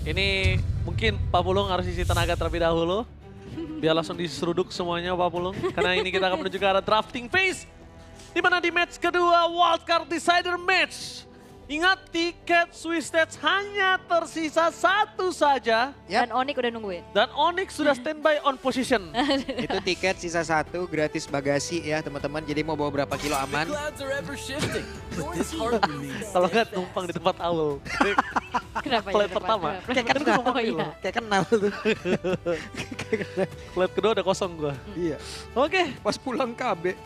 Ini mungkin Pak Pulung harus isi tenaga terlebih dahulu. Biar langsung diseruduk semuanya Pak Pulung. Karena ini kita akan menuju ke arah drafting phase. Di mana di match kedua Wildcard Decider Match. Ingat tiket Swiss Stats hanya tersisa satu saja. Dan Onyx udah nungguin. Dan Onyx sudah standby on position. Itu tiket sisa 1 gratis bagasi ya teman-teman. Jadi mau bawa berapa kilo aman. Kalau nggak numpang di tempat awal. Kenapa ya? Flight pertama. Kayak kenal, Oh iya. kayak kenal tuh. Flight kedua udah kosong gua. Iya. Oke, Pas pulang KB.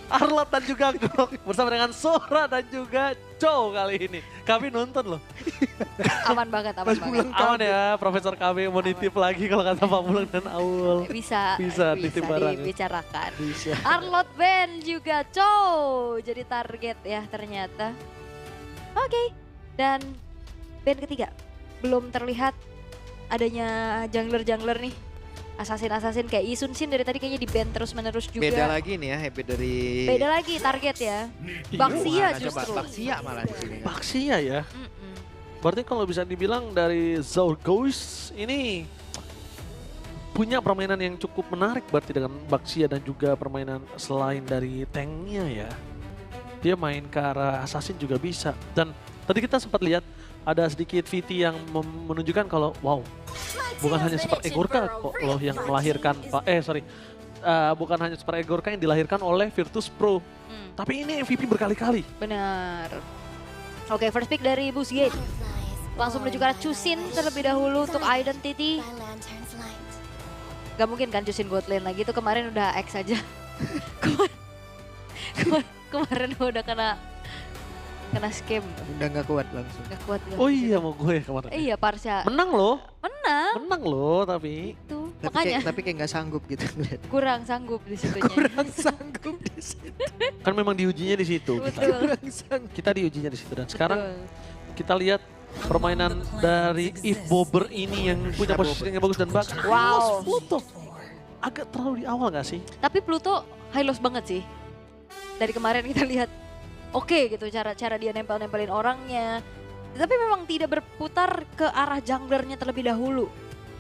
Arlot dan juga Grok bersama dengan Sora dan juga Chow kali ini. Kami nonton loh. Aman banget, aman Pas banget. pulang Aman ya, Profesor KB mau nitip lagi kalau kata Pak Pulung dan Aul. Bisa nitip barang. dibicarakan. Bisa. Arlot Ben juga Chow jadi target ya ternyata. Oke, dan band ketiga belum terlihat adanya jungler-jungler nih. Assassin kayak Isun Shin dari tadi kayaknya di ban terus menerus juga. Beda lagi nih ya, habit dari... Beda lagi target ya. Baxia Mana coba, justru. Baxia malah di sini. Baxia ya. Mm-mm. Berarti kalau bisa dibilang dari Zolgois ini punya permainan yang cukup menarik berarti dengan Baxia dan juga permainan selain dari tanknya ya. Dia main ke arah Assassin juga bisa. Dan tadi kita sempat lihat ada sedikit VT yang menunjukkan kalau wow, bukan hanya Super Egorka kok loh yang melahirkan bukan hanya Super Egorka yang dilahirkan oleh Virtus Pro. Tapi ini MVP berkali-kali. Benar. Oke, first pick dari Busgate. Langsung menuju ke arah Chusin terlebih dahulu untuk Identity. Gak mungkin kan Chusin bot lane lagi, itu kemarin udah X aja. Kemarin udah kena scam. Udah nggak kuat langsung. Gak kuat. Oh iya mau gue kemarin. Iya Parsha. Menang loh. Menang. Loh tapi. Itu. Tapi Makanya kayak nggak sanggup gitu ngeliat. kurang sanggup di situnya. Kurang sanggup di situ. Kan memang diujinya di situ. Betul. Kurang sanggup. Kita diujinya di situ dan sekarang Betul. kita lihat permainan dari Eve Bobber ini yang punya Bobber. posisi yang bagus dan bagus. Wow. Pluto. Agak terlalu di awal gak sih? Tapi Pluto high loss banget sih. Dari kemarin kita lihat oke gitu cara dia nempel-nempelin orangnya. Tapi memang tidak berputar ke arah junglernya terlebih dahulu.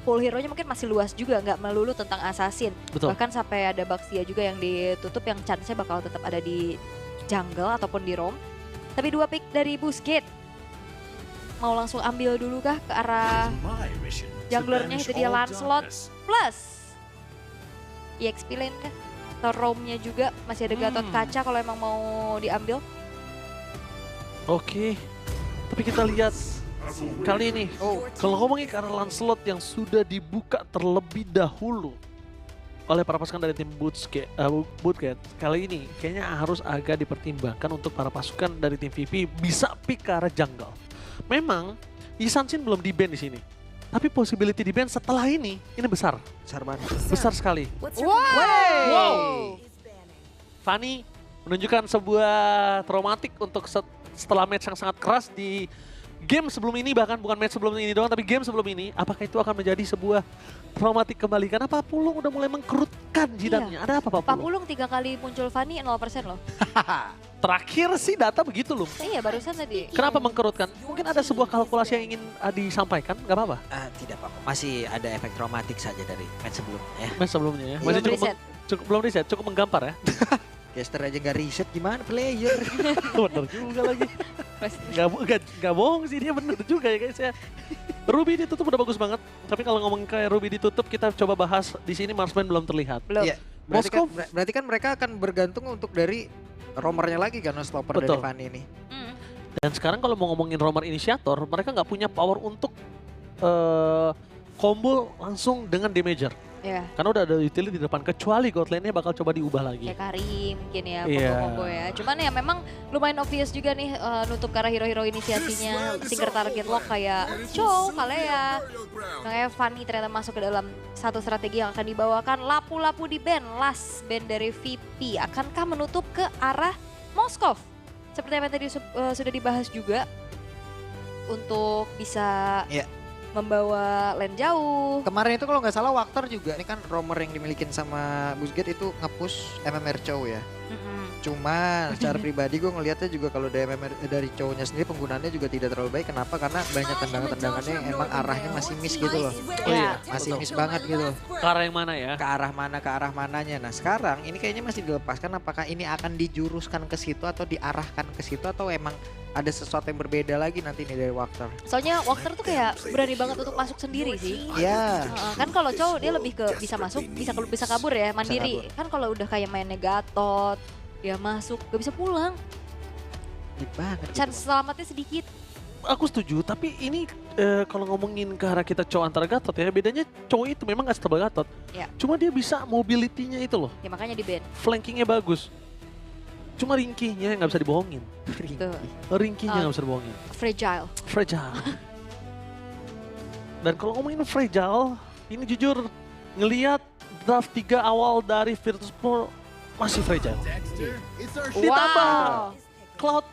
Full hero-nya mungkin masih luas juga, nggak melulu tentang assassin. Betul. Bahkan sampai ada Baxia juga yang ditutup yang chance-nya bakal tetap ada di jungle ataupun di roam. Tapi 2 pick dari Busgate. Mau langsung ambil dulu kah ke arah junglernya, itu dia Lancelot plus EXP lane kah? Atau roamnya juga masih ada Gatot Kaca kalau emang mau diambil. Oke. Tapi kita lihat kali ini. Kalau ngomongin ke arah Lancelot yang sudah dibuka terlebih dahulu oleh para pasukan dari tim Bootcat, kali ini kayaknya harus agak dipertimbangkan untuk para pasukan dari tim VP bisa pick ke arah jungle. Memang Yisanshin belum di-ban di sini. Tapi possibility di-ban setelah ini besar. Besar banget. Besar sekali. Wow. Fanny menunjukkan sebuah traumatik untuk setelah match yang sangat keras di game sebelum ini, bahkan bukan match sebelum ini doang, tapi game sebelum ini. Apakah itu akan menjadi sebuah traumatik kembali? Karena Pak Pulung udah mulai mengkerutkan jidatnya. Ada apa Pak Pak Pulung? Pulung 3 kali muncul Fanny 0% loh. Terakhir sih data begitu loh. Iya barusan tadi. Kenapa mengkerutkan? Mungkin ada sebuah kalkulasi yang ingin disampaikan, nggak apa-apa? Tidak apa-apa. Masih ada efek traumatik saja dari match sebelumnya ya. Match sebelumnya ya. Belum reset. Belum riset, cukup menggampar ya. Caster aja nggak riset gimana player. Bener juga lagi. Gak bohong sih, dia bener juga ya guys ya. Ruby ditutup udah bagus banget. Tapi kalau ngomong kayak Ruby ditutup, kita coba bahas di sini Marsman belum terlihat. Belum. Iya. Berarti kan mereka akan bergantung untuk dari romernya lagi kan, stopper Betul. dari Fanny ini. Mm. Dan sekarang kalau mau ngomongin romer inisiator, mereka nggak punya power untuk combo langsung dengan damager. Ya. Karena udah ada utility di depan, kecuali god lane-nya bakal coba diubah lagi. Kayak Karim mungkin ya, Iya. combo-combo ya. Cuman ya memang lumayan obvious juga nih nutup ke arah hero-hero inisiasinya. Single target lock kayak Chow, Kalea. Kayak Fanny ternyata masuk ke dalam satu strategi yang akan dibawakan. Lapu-lapu di ban, last ban dari VP. Akankah menutup ke arah Moskov? Seperti yang tadi sudah dibahas juga. Untuk bisa membawa lane jauh. Kemarin itu kalau nggak salah Wakter juga, ini kan romer yang dimilikin sama Busgate itu nge-push MMR Chow ya. Cuma secara pribadi gue ngelihatnya juga kalau dari cowoknya sendiri penggunaannya juga tidak terlalu baik. Kenapa? Karena banyak tendangan-tendangannya yang emang arahnya masih miss gitu loh. Iya, Masih betul. miss banget gitu. Ke arah yang mana ya? Ke arah mananya. Nah sekarang ini kayaknya masih dilepaskan. Apakah ini akan dijuruskan ke situ atau diarahkan ke situ atau emang ada sesuatu yang berbeda lagi nanti nih dari Walker? Soalnya Walker tuh kayak berani banget untuk masuk sendiri sih. Ya. Kan kalau cowok dia lebih ke bisa masuk, bisa kabur ya, mandiri. Kan kalau udah kayak mainnya Gatot, dia masuk gak bisa pulang. Deep banget. Chance selamatnya sedikit. Aku setuju, tapi ini kalau ngomongin ke arah kita cowok antara Gatot ya, bedanya cowok itu memang gak setebal Gatot. Ya. Cuma dia bisa mobility-nya itu loh, Ya makanya di ban. flankingnya bagus. Cuma ringkihnya yang gak bisa dibohongin. Tuh, Ringkihnya gak bisa dibohongin. fragile. Fragile. Dan kalau ngomongin fragile, ini jujur ngelihat draft 3 awal dari Virtus Pro masih fragile. Ditambah Wow. Cloud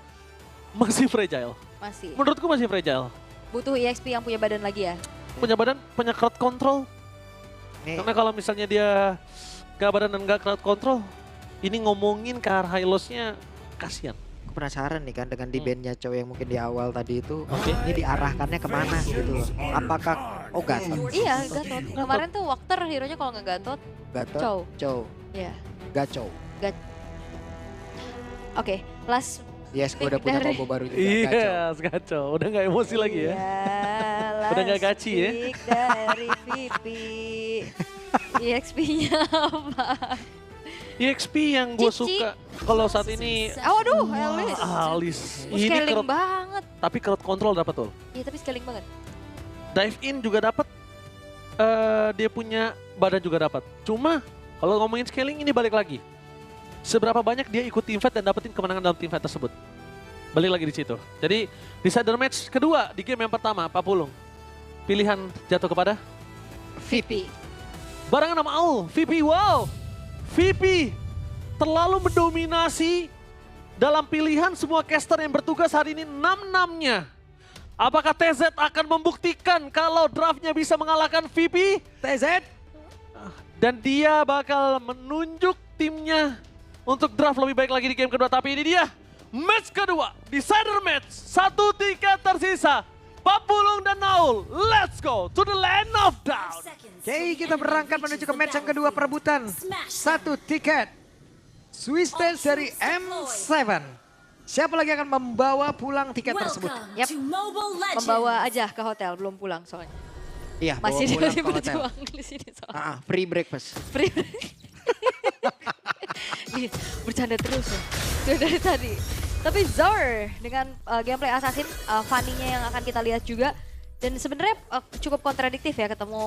masih fragile. Masih. Menurutku masih fragile. Butuh EXP yang punya badan lagi ya. Punya badan, punya crowd control. Nih, Karena kalau misalnya dia gak badan dan gak crowd control, ini ngomongin ke arah high loss-nya kasihan. aku penasaran nih kan dengan di bandnya cowok yang mungkin di awal tadi itu. Oke. Ini diarahkannya kemana gitu loh. Apakah, oh Gatot. Iya, Gatot. Kemarin tuh Walker hero-nya kalau nggak Gatot, Gatot, Chow. Iya. Gacow. Oke, last. Yes, gue udah punya Dari- combo baru juga. Gacow. Iya, kacau. Udah gak emosi lagi ya. Iya, Udah nggak last gaci ya? pick dari VP. EXP-nya apa? EXP yang gue Cici. suka kalau saat ini Waduh, Elis. Alis. Ini Scaling crowd, banget. tapi crowd control dapat tuh. Iya, tapi scaling banget. Dive in juga dapat. Dia punya badan juga dapat. Cuma kalau ngomongin scaling ini balik lagi. Seberapa banyak dia ikut team fight dan dapetin kemenangan dalam team fight tersebut. Balik lagi di situ. Jadi decider match kedua di game yang pertama, Pak Pulung. Pilihan jatuh kepada VP. barengan sama Aul, VP. Wow, VP terlalu mendominasi dalam pilihan semua caster yang bertugas hari ini 6-6-nya. Apakah TZ akan membuktikan kalau draftnya bisa mengalahkan VP? TZ. Dan dia bakal menunjuk timnya untuk draft lebih baik lagi di game kedua. Tapi ini dia match kedua, decider match. 1 tiket tersisa. Papulung dan Naul, let's go to the land of down. Oke, kita berangkat menuju ke match yang kedua perebutan. 1 tiket. Swiss Dance dari M7. Siapa lagi akan membawa pulang tiket tersebut? Yap. Membawa aja ke hotel, belum pulang soalnya. Iya, bawa Masih pulang di ke hotel. berjuang di sini soalnya. Free breakfast. Free. Nih, bercanda terus ya. Sudah dari tadi. Tapi Zor dengan gameplay Assassin, funny-nya yang akan kita lihat juga. Dan sebenarnya cukup kontradiktif ya ketemu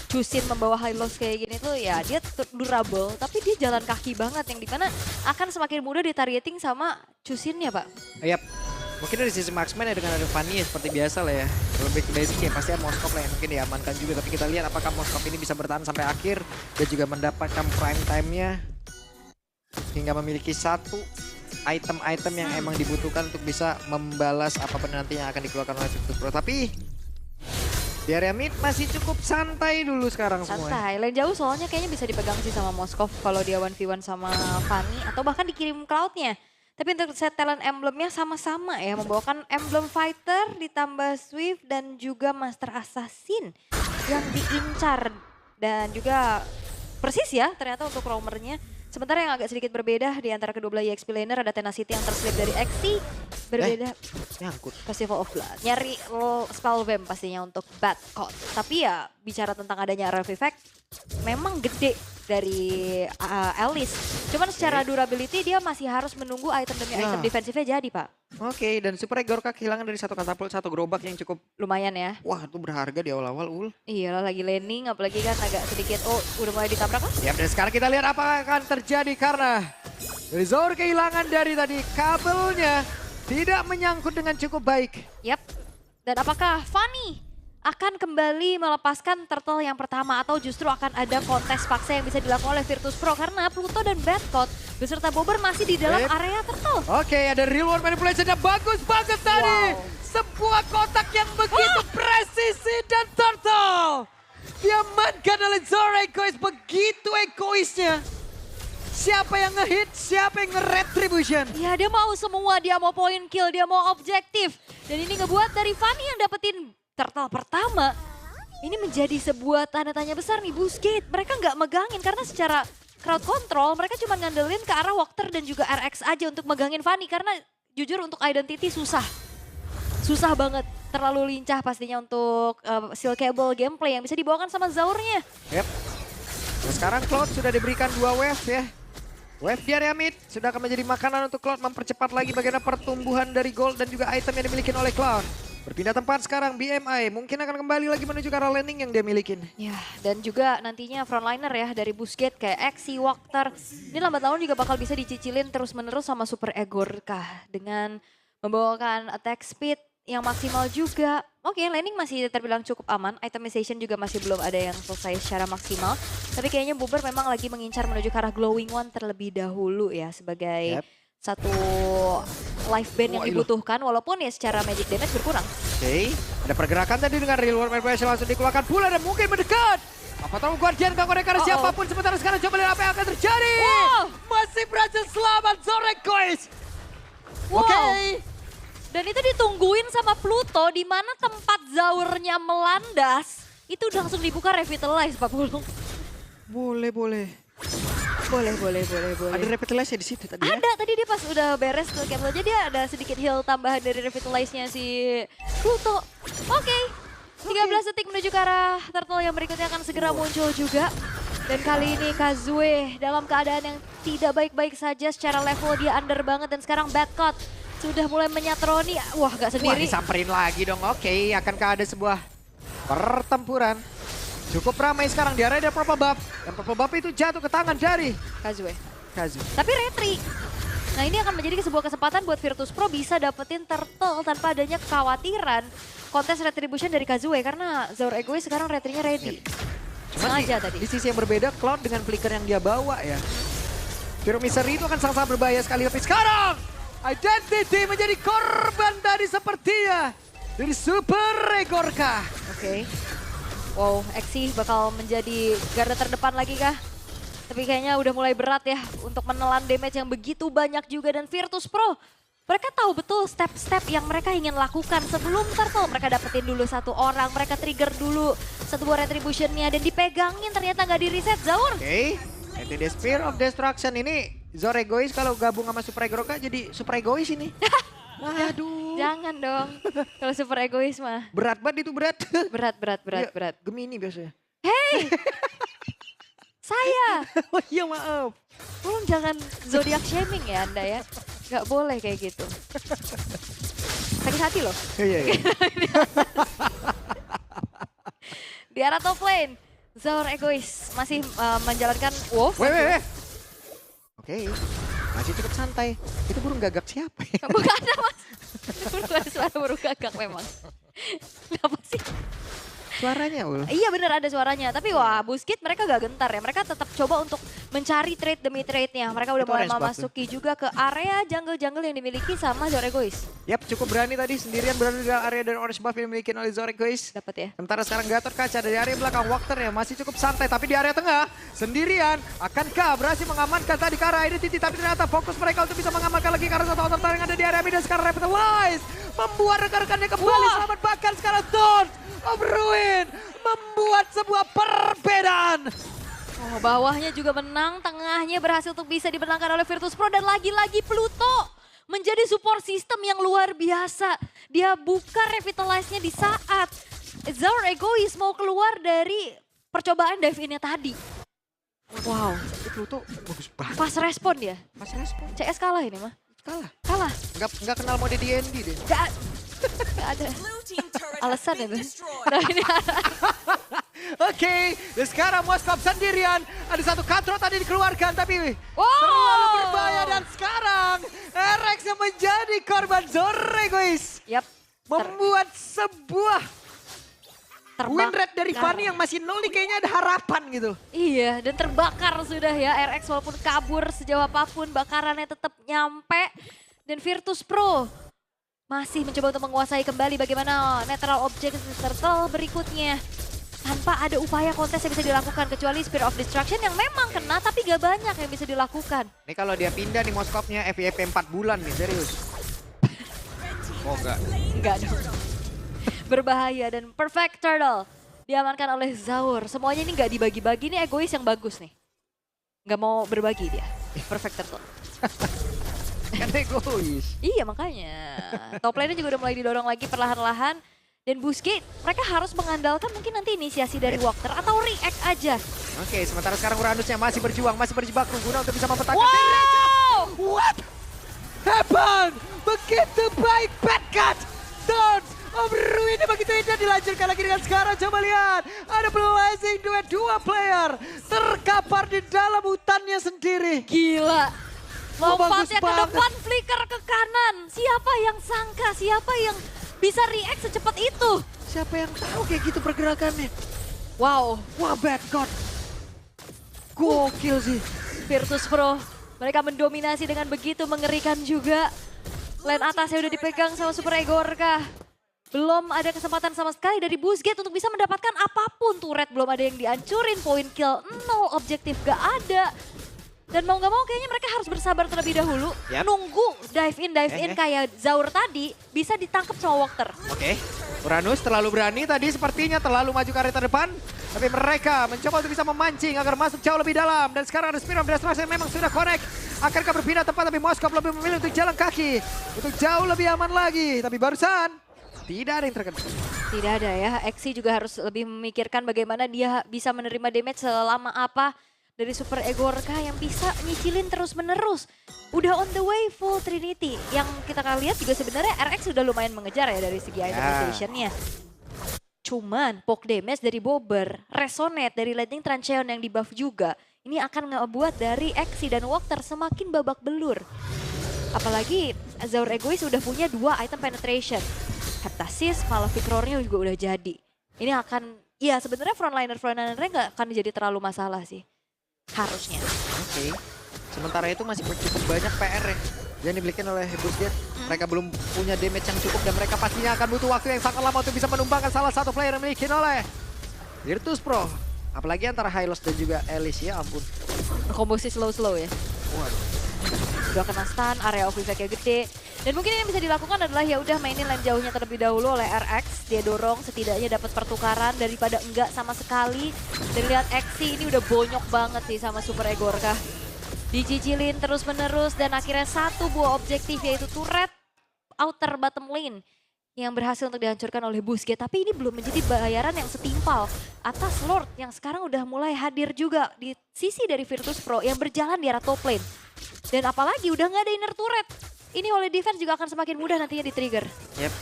Chusin membawa high loss kayak gini tuh ya dia durable tapi dia jalan kaki banget yang dimana akan semakin mudah ditargeting sama Chusinnya Pak. Yap. Mungkin dari sisi marksman ya dengan ada Fanny ya seperti biasa lah ya. Lebih ke basic ya pasti Moskov lah yang mungkin diamankan juga. Tapi kita lihat apakah Moskov ini bisa bertahan sampai akhir. Dan juga mendapatkan prime time-nya. Hingga memiliki satu item-item yang emang dibutuhkan untuk bisa membalas apapun nanti yang akan dikeluarkan oleh Virtus Pro. Tapi di area mid masih cukup santai dulu sekarang semua. Santai, lain jauh soalnya kayaknya bisa dipegang sih sama Moskov kalau dia 1v1 sama Fanny atau bahkan dikirim Cloud-nya. Tapi untuk set talent emblemnya sama-sama ya, membawakan emblem fighter ditambah Swift dan juga Master Assassin yang diincar. Dan juga persis ya ternyata untuk roamernya. Sementara yang agak sedikit berbeda di antara kedua belah EXP laner ada Tenacity yang terselip dari XC. Berbeda Nyangkut. Festival of Blood. Nyari spell vamp pastinya untuk Bad Code. Tapi ya bicara tentang adanya Rave Effect memang gede dari Alice. Cuman secara durability dia masih harus menunggu item demi item defensifnya jadi Pak. Oke, dan Super Gorka kehilangan dari satu katapult, satu gerobak yang cukup, Lumayan ya. wah itu berharga di awal-awal Ul. Iya lah lagi landing apalagi kan agak sedikit udah mulai ditabrak kan? Ya, dan sekarang kita lihat apa akan terjadi karena Rizor kehilangan dari tadi kabelnya tidak menyangkut dengan cukup baik. Yap. Dan apakah Fanny akan kembali melepaskan turtle yang pertama atau justru akan ada kontes paksa yang bisa dilakukan oleh Virtus Pro karena Pluto dan Bad Code beserta Bobber masih di dalam area turtle. Oke, ada real world manipulation yang bagus banget tadi. Wow. Sebuah kotak yang begitu presisi dan turtle. Diamankan oleh Zor egois, begitu egoisnya. Siapa yang ngehit, siapa yang nge-retribution. Ya dia mau semua, dia mau point kill, dia mau objektif. Dan ini ngebuat dari Fanny yang dapetin turtle pertama. Ini menjadi sebuah tanda tanya besar nih Busquets. Mereka nggak megangin karena secara crowd control mereka cuma ngandelin ke arah Walker dan juga RX aja untuk megangin Fanny. Karena jujur untuk identity susah. Susah banget, terlalu lincah pastinya untuk Steel Cable gameplay yang bisa dibawakan sama Zaurnya. Yep. Nah, sekarang Cloud sudah diberikan 2 wave ya. Wave di area mid sudah akan menjadi makanan untuk Cloud mempercepat lagi bagaimana pertumbuhan dari gold dan juga item yang dimiliki oleh Cloud. Berpindah tempat sekarang BMI mungkin akan kembali lagi menuju ke arah landing yang dia milikin. Ya, dan juga nantinya frontliner ya dari Busquets kayak Exi, Walker. Ini lambat laun juga bakal bisa dicicilin terus-menerus sama Super Egorka dengan membawakan attack speed yang maksimal juga. Oke, landing masih terbilang cukup aman. Itemization juga masih belum ada yang selesai secara maksimal. Tapi kayaknya Buber memang lagi mengincar menuju ke arah Glowing One terlebih dahulu ya. Sebagai satu life band yang dibutuhkan. Walaupun ya secara magic damage berkurang. Oke, ada pergerakan tadi dengan Real World Manipulation langsung dikeluarkan pula dan mungkin mendekat. Apa tahu Guardian gak konek karena siapapun sementara sekarang coba lihat apa yang akan terjadi. Wow. Masih berhasil selamat Zorek guys. Wow. Oke. Dan itu ditungguin sama Pluto di mana tempat Zaurnya melandas. Itu udah langsung dibuka revitalize Pak Pulung. Boleh. Boleh. Ada revitalize di situ tadi ya? Ada, tadi dia pas udah beres ke camp aja dia ada sedikit heal tambahan dari revitalize-nya si Pluto. Oke, 13 detik menuju ke arah turtle yang berikutnya akan segera muncul juga. Dan kali ini Kazue dalam keadaan yang tidak baik-baik saja secara level dia under banget dan sekarang Badcott sudah mulai menyatroni. Wah gak Wah, sendiri. disamperin lagi dong. Oke, akankah ada sebuah pertempuran? Cukup ramai sekarang di area Purple Buff. Dan Purple Buff itu jatuh ke tangan dari Kazue. Kazu. Tapi retri. Nah ini akan menjadi sebuah kesempatan buat Virtus Pro bisa dapetin turtle tanpa adanya kekhawatiran kontes retribution dari Kazue. Karena Zaur Egoist sekarang retrinya ready. Cuman Sengaja tadi. di sisi yang berbeda, Cloud dengan flicker yang dia bawa ya. Hero Misery itu akan sangat berbahaya sekali. Tapi sekarang, Identity menjadi korban tadi sepertinya. Dari Super Egorka. Oke. Wow, Exi bakal menjadi garda terdepan lagi kah? Tapi kayaknya udah mulai berat ya untuk menelan damage yang begitu banyak juga. Dan Virtus Pro, mereka tahu betul step-step yang mereka ingin lakukan sebelum turtle. Mereka dapetin dulu satu orang, mereka trigger dulu satu buah retribution-nya dan dipegangin ternyata nggak di-reset Zaur. Oke, itu the Spear of Destruction ini. Zor Egoist kalau gabung sama Super Egorka jadi Super Egoist ini. Waduh. Jangan dong, kalau Super Egoist mah. Berat banget itu berat. Berat. Gemini biasanya. Hey! Saya! Oh iya maaf. Tolong jangan zodiac shaming ya Anda ya. Gak boleh kayak gitu. Sakit hati loh. Iya. Di arah top lane, Zaur Egoist masih menjalankan wolf. Weh. Oke, masih cukup santai. Itu burung gagak siapa ya? Bukan ada mas. Bukan suara burung gagak memang. Kenapa sih? Suaranya Ul. Iya bener ada suaranya. Tapi wah Busquets mereka gak gentar ya. Mereka tetap coba untuk mencari trade demi trade-nya. Mereka udah Itu mulai orange buff memasuki juga ke area jungle-jungle yang dimiliki sama Zaur Egoist. Yap, cukup berani tadi sendirian berada di area dan orange buff yang dimiliki oleh Zor Egoist. Dapat ya. Sementara sekarang Gatot kaca dari area belakang Walker ya masih cukup santai. Tapi di area tengah sendirian. Akankah berhasil mengamankan tadi ke arah Identity. Tapi ternyata fokus mereka untuk bisa mengamankan lagi karena satu outer yang ada di area mid dan sekarang Revitalize. Membuat rekan-rekannya kembali selamat bahkan sekarang Dawn of Ruin. Membuat sebuah perbedaan. Oh, bawahnya juga menang, tengahnya berhasil untuk bisa dimenangkan oleh Virtus Pro dan lagi-lagi Pluto menjadi support system yang luar biasa. Dia buka revitalize-nya di saat Zaur Egoist mau keluar dari percobaan dive in-nya tadi. Wow, Itu Pluto bagus banget. pas respon dia. Pas respon. CS kalah ini mah. Kalah. Kalah. Nggak kenal mode D&D deh. Gak ada. Alasan itu. Nah, ini Oke, dan sekarang Moskov sendirian. Ada satu katro tadi dikeluarkan tapi wow. terlalu berbahaya. Dan sekarang RX yang menjadi korban Zor Egoist. Yap. Membuat sebuah win rate dari terbakar. Fanny yang masih nol nih kayaknya ada harapan gitu. Iya, dan terbakar sudah ya RX walaupun kabur sejauh apapun bakarannya tetap nyampe. Dan Virtus Pro masih mencoba untuk menguasai kembali bagaimana netral object turtle berikutnya. tanpa ada upaya kontes yang bisa dilakukan kecuali Spear of Destruction yang memang kena tapi gak banyak yang bisa dilakukan. Ini kalau dia pindah nih Moskopnya FYP 4 bulan nih, serius. Oh enggak. Enggak dong. Berbahaya dan Perfect Turtle diamankan oleh Zaur. Semuanya ini gak dibagi-bagi, ini egois yang bagus nih. Gak mau berbagi dia, Perfect Turtle. Kan egois. Iya makanya. Top lane-nya juga udah mulai didorong lagi perlahan-lahan. Dan Busquets, mereka harus mengandalkan mungkin nanti inisiasi dari Walker atau react aja. Oke, sementara sekarang Uranusnya masih berjuang, masih berjibaku guna untuk bisa mempertahankan. Wow! What happened? Begitu baik bad cut. Dons of Ruin begitu indah dilanjutkan lagi dengan sekarang. Coba lihat, ada blazing duet dua player terkapar di dalam hutannya sendiri. Gila. Lompatnya ke bagus depan, flicker ke kanan. Siapa yang sangka, siapa yang bisa react secepat itu? Siapa yang tahu kayak gitu pergerakannya? Wow, Wah, bad cut. Gokil sih. Virtus Pro. Mereka mendominasi dengan begitu mengerikan juga. Lane atasnya udah dipegang sama Super Egorka. Belum ada kesempatan sama sekali dari Busquets untuk bisa mendapatkan apapun. Turret belum ada yang dihancurin, point kill 0, objektif gak ada. Dan mau gak mau kayaknya mereka harus bersabar terlebih dahulu. Yap. Nunggu dive in kayak Zaur tadi bisa ditangkap sama Walker. Oke, Uranus terlalu berani tadi sepertinya terlalu maju ke area terdepan. Tapi mereka mencoba untuk bisa memancing agar masuk jauh lebih dalam. Dan sekarang ada Spear of Destruction yang memang sudah connect. Akankah berpindah tempat tapi Moskov lebih memilih untuk jalan kaki. Untuk jauh lebih aman lagi. Tapi barusan tidak ada yang terkena. Tidak ada ya, Exi juga harus lebih memikirkan bagaimana dia bisa menerima damage selama apa dari Super Egorka yang bisa nyicilin terus-menerus. Udah on the way full Trinity. Yang kita lihat juga sebenarnya RX sudah lumayan mengejar ya dari segi item rotation-nya. Cuman poke damage dari Bobber, Resonate dari Lightning Trancheon yang di buff juga. Ini akan ngebuat dari Exi dan Walker semakin babak belur. Apalagi Zaur Egois udah punya 2 item penetration. Heptasis, Malefic Roar-nya juga udah jadi. Ini akan, ya sebenarnya frontliner-nya nggak akan jadi terlalu masalah sih. Harusnya. Oke. Sementara itu masih cukup banyak PR yang dimiliki oleh Busquets. Mereka belum punya damage yang cukup dan mereka pastinya akan butuh waktu yang sangat lama untuk bisa menumbangkan salah satu player yang dimiliki oleh Virtus Pro. Apalagi antara Hylos dan juga Elise, ya ampun. Kombosi slow-slow ya. Waduh. Udah kena stun, area of effect-nya gede. Dan mungkin yang bisa dilakukan adalah ya udah mainin lane jauhnya terlebih dahulu oleh RX. Dia dorong setidaknya dapat pertukaran daripada enggak sama sekali. Dan lihat Exi ini udah bonyok banget sih sama Super Egorka. Dicicilin terus-menerus dan akhirnya satu buah objektif yaitu turret outer bottom lane yang berhasil untuk dihancurkan oleh Busquets. Tapi ini belum menjadi bayaran yang setimpal atas Lord yang sekarang udah mulai hadir juga di sisi dari Virtus Pro yang berjalan di arah top lane. Dan apalagi udah nggak ada inner turret. Ini oleh defense juga akan semakin mudah nantinya di-trigger. Yep.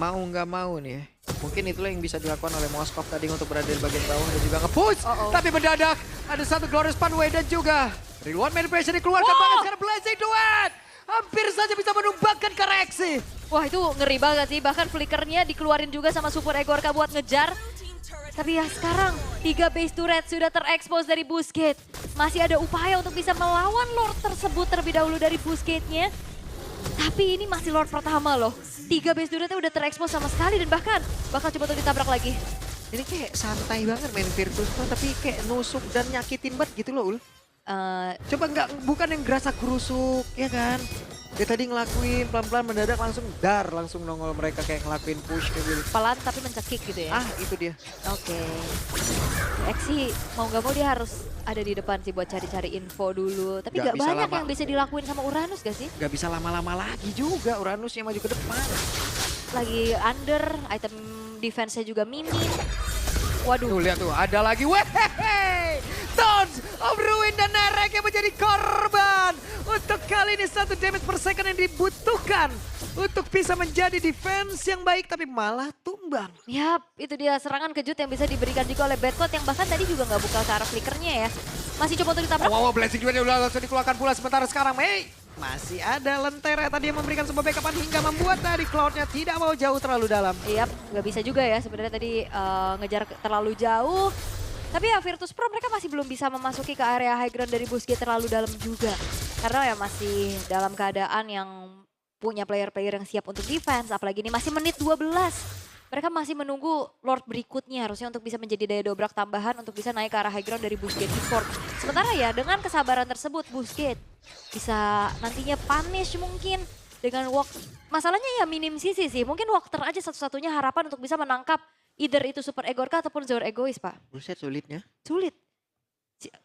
Mau nggak mau nih ya. Mungkin itulah yang bisa dilakukan oleh Moskov tadi untuk berada di bagian bawah dan juga nge-push. Tapi mendadak ada satu Glorious Pathway dan juga Reward Manipulation dikeluarkan banget sekarang Blazing Duet. Hampir saja bisa menumbangkan koreksi. Wah itu ngeri banget sih, bahkan flickernya dikeluarin juga sama Super Egorka buat ngejar. Tapi ya sekarang 3 base turret sudah terekspos dari Busquets. Masih ada upaya untuk bisa melawan Lord tersebut terlebih dahulu dari Busquets-nya. Tapi ini masih Lord pertama loh. 3 base turretnya udah terekspos sama sekali dan bahkan bakal coba untuk ditabrak lagi. Ini kayak santai banget main Virtus Pro tapi kayak nusuk dan nyakitin banget gitu loh Ul. Coba nggak, bukan yang gerasa kerusuk ya kan. Dia tadi ngelakuin pelan-pelan mendadak langsung nongol mereka kayak ngelakuin push kayak gitu. Pelan tapi mencekik gitu ya. Itu dia. Oke. Exi mau gak mau dia harus ada di depan sih buat cari-cari info dulu. Tapi Nggak gak bisa banyak lama. yang bisa dilakuin sama Uranus gak sih? Gak bisa lama-lama lagi juga Uranus yang maju ke depan. Lagi under, item defense-nya juga minim. Waduh. Tuh lihat tuh, ada lagi. Wehehe! Tons of Ruin dan Nerek yang menjadi korban. Untuk kali ini 1 damage per second yang dibutuhkan. Untuk bisa menjadi defense yang baik tapi malah tumbang. Yap, itu dia serangan kejut yang bisa diberikan juga oleh Badcloud yang bahkan tadi juga gak buka ke arah flickernya ya. Masih coba untuk ditabrak. Wow, Blazing Duet udah langsung dikeluarkan pula sementara sekarang. Masih ada Lentera tadi yang memberikan sebuah backupan hingga membuat tadi Cloud-nya tidak mau jauh terlalu dalam. Yap, gak bisa juga ya sebenarnya tadi ngejar terlalu jauh. Tapi ya Virtus Pro mereka masih belum bisa memasuki ke area high ground dari Busquets terlalu dalam juga. Karena ya masih dalam keadaan yang punya player-player yang siap untuk defense. Apalagi ini masih menit 12. mereka masih menunggu Lord berikutnya harusnya untuk bisa menjadi daya dobrak tambahan untuk bisa naik ke arah high ground dari Boostgate Esports. Sementara ya dengan kesabaran tersebut Boostgate bisa nantinya punish mungkin dengan walk. Masalahnya ya minim sisi sih, mungkin Walker aja satu-satunya harapan untuk bisa menangkap either itu Super Egorka ataupun Zor Egois Pak. Buset sulitnya. Sulit.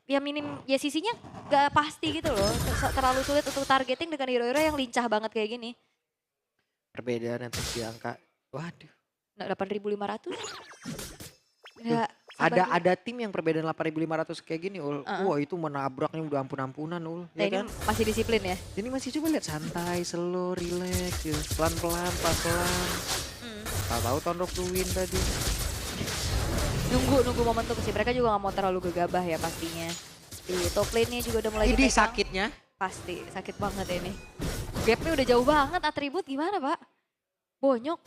Ya minim, ya sisinya gak pasti gitu loh. Terlalu sulit untuk targeting dengan hero-hero yang lincah banget kayak gini. Perbedaan untuk di angka, waduh. Nah, 8.500. Ya, Ada tim yang perbedaan 8.500 kayak gini, Ul. Uh-uh. Wah itu menabraknya udah ampun-ampunan, Ul. nah, Ya ini kan? masih disiplin ya. Ini masih coba lihat santai, slow, relax, gitu. Pelan-pelan, pelan-pelan. Tahu Tondok Ruin tadi. Nunggu momentum sih. Mereka juga gak mau terlalu gegabah ya pastinya. Di top lane-nya juga udah mulai Ini dipegang. sakitnya. Pasti, sakit banget ini. Gapnya udah jauh banget, atribut gimana Pak? Bonyok.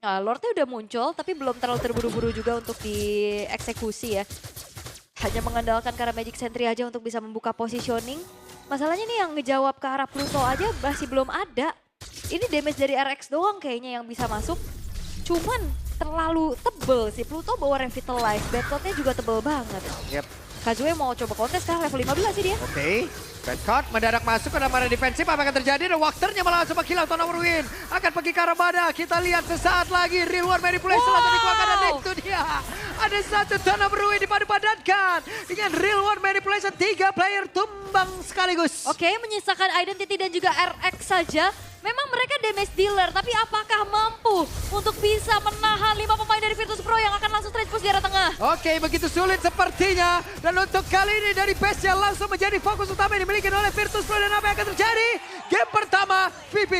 Nah, Lordnya udah muncul tapi belum terlalu terburu-buru juga untuk dieksekusi ya. Hanya mengandalkan karena Magic Sentry aja untuk bisa membuka positioning. Masalahnya nih yang ngejawab ke arah Pluto aja masih belum ada. Ini damage dari RX doang kayaknya yang bisa masuk. Cuman terlalu tebel sih. Pluto bawa Revitalize, Bedcott-nya juga tebel banget. Yep. Kazue mau coba kontes sekarang level 15 sih dia. Oke, Redcard mendadak masuk ke dalam area defensif. Apa yang akan terjadi? Dan Wakternya malah langsung menghilang Tondok Ruin. Akan pergi ke arah Bada. Kita lihat sesaat lagi. Real World Manipulation langsung dikeluarkan. Dan itu dia. Ada satu Tondok Ruin dipadu-padankan. Dengan Real World Manipulation 3 player tumbang sekaligus. Oke, menyisakan Identity dan juga RX saja. Memang mereka damage dealer, tapi apakah mampu untuk bisa menahan 5 pemain dari Virtus Pro yang akan langsung straight push di arah tengah? Oke, begitu sulit sepertinya. Dan untuk kali ini dari base yang langsung menjadi fokus utama yang dimiliki oleh Virtus Pro. Dan apa yang akan terjadi? Game pertama, VP